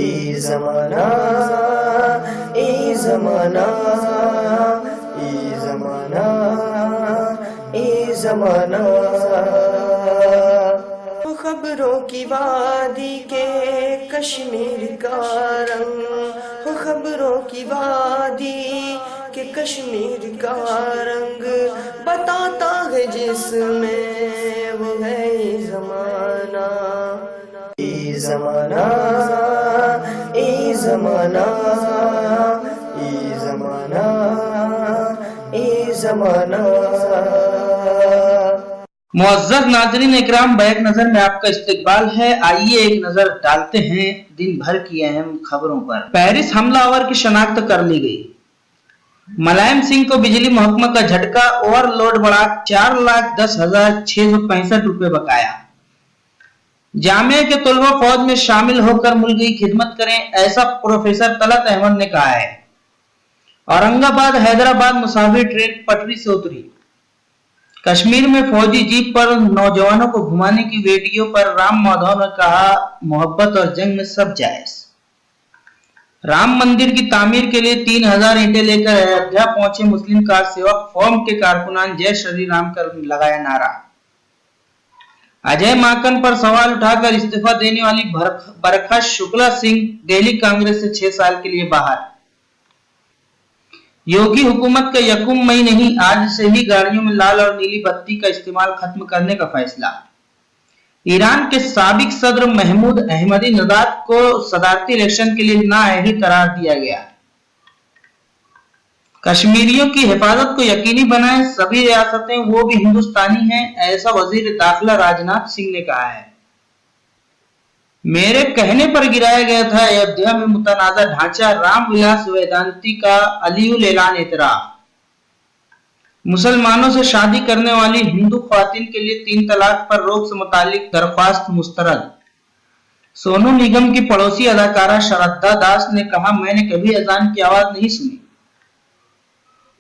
ای زمانہ ای زمانہ ای زمانہ ای زمانہ، خبروں کی وادی کے کشمیر کا رنگ، خبروں کی وادی کے کشمیر کا رنگ بتاتا ہے جس میں وہ ہے زمانہ، ای زمانہ ای زمانہ ای زمانہ ای زمانہ۔ معزز ناظرین اکرام، بیک نظر میں آپ کا استقبال ہے۔ آئیے ایک نظر ڈالتے ہیں دن بھر کی اہم خبروں پر۔ پیرس حملہ آور کی شناخت کر لی گئی۔ ملائم سنگھ کو بجلی محکمہ کا جھٹکا، اوور لوڈ بڑھا 4,10,665 روپے بقایا۔ جامعہ کے طلبہ فوج میں شامل ہو کر ملک کی خدمت کریں، ایسا پروفیسر طلعت احمد نے کہا ہے۔ اورنگ آباد حیدرآباد مسافر ٹرین پٹری سے اتری۔ کشمیر میں فوجی جیپ پر نوجوانوں کو گھمانے کی ویڈیو پر رام مادھو نے کہا، محبت اور جنگ میں سب جائز۔ رام مندر کی تعمیر کے لیے 3,000 اینٹیں لے کر ایودھیا پہنچے مسلم کار سیوک، فورم کے کارکنان جے شری رام کر لگایا نعرہ۔ اجے ماکن پر سوال اٹھا کر استعفیٰ دینے والی برکھا شکلا سنگھ دہلی کانگریس سے 6 سال کے لیے باہر۔ یوگی حکومت کا 1 مئی نہیں، آج سے ہی گاڑیوں میں لال اور نیلی بتی کا استعمال ختم کرنے کا فیصلہ۔ ایران کے سابق صدر محمود احمدی نژاد کو صدارتی الیکشن کے لیے نااہل قرار دیا گیا۔ کشمیریوں کی حفاظت کو یقینی بنائیں، سبھی ریاستیں وہ بھی ہندوستانی ہیں، ایسا وزیر داخلہ راجناتھ سنگھ نے کہا ہے۔ میرے کہنے پر گرایا گیا تھا ایودھیا میں متنازع ڈھانچہ، رام ولاس ویدانتی کا علی الاعلان اعتراف۔ مسلمانوں سے شادی کرنے والی ہندو خواتین کے لیے 3 طلاق پر روک سے متعلق درخواست مسترد۔ سونو نگم کی پڑوسی اداکارہ شردھا داس نے کہا، میں نے کبھی اذان کی آواز نہیں سنی۔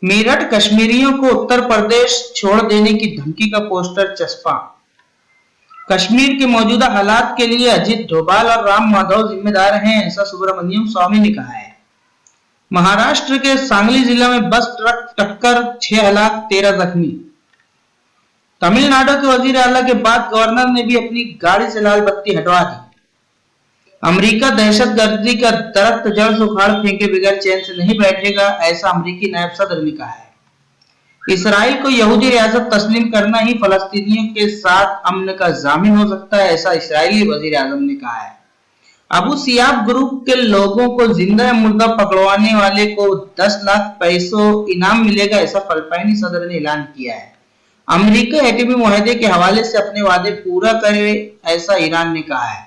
میرٹھ کشمیریوں کو اتر پردیش چھوڑ دینے کی دھمکی کا پوسٹر چسپاں۔ کشمیر کے موجودہ حالات کے لیے اجیت ڈوبھال اور رام مادھو ذمہ دار ہیں، ایسا سبرامنیم سوامی نے کہا ہے۔ مہاراشٹر کے سانگلی ضلع میں بس ٹرک ٹکر، 6 ہلاک 13 زخمی۔ تمل ناڈو کے وزیر اعلیٰ کے بعد گورنر نے بھی اپنی گاڑی سے لال بتی ہٹوا دی۔ امریکہ دہشت گردی کا درخت جڑ سے اکھاڑ پھینکے بغیر چین سے نہیں بیٹھے گا، ایسا امریکی نائب صدر نے کہا ہے۔ اسرائیل کو یہودی ریاست تسلیم کرنا ہی فلسطینیوں کے ساتھ امن کا ضامن ہو سکتا ہے، ایسا اسرائیلی وزیر اعظم نے کہا ہے۔ ابو سیاب گروپ کے لوگوں کو زندہ مردہ پکڑوانے والے کو 10 لاکھ پیسوں انعام ملے گا، ایسا فلپائنی صدر نے اعلان کیا ہے۔ امریکہ ایٹمی معاہدے کے حوالے سے اپنے وعدے پورا کرے، ایسا ایران نے کہا ہے۔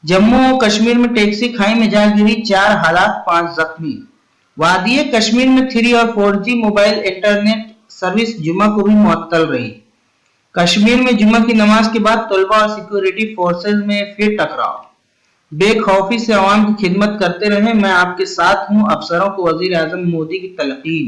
جموں و کشمیر میں ٹیکسی کھائی میں جا گری، 4 ہلاک 5 زخمی۔ وادی کشمیر میں 3 اور 4G موبائل انٹرنیٹ سروس جمعہ کو بھی معطل رہی۔ کشمیر میں جمعہ کی نماز کے بعد طلبہ اور سیکورٹی فورسز میں پھر ٹکراؤ۔ بے خوفی سے عوام کی خدمت کرتے رہیں، میں آپ کے ساتھ ہوں، افسروں کو وزیر اعظم مودی کی تلقین۔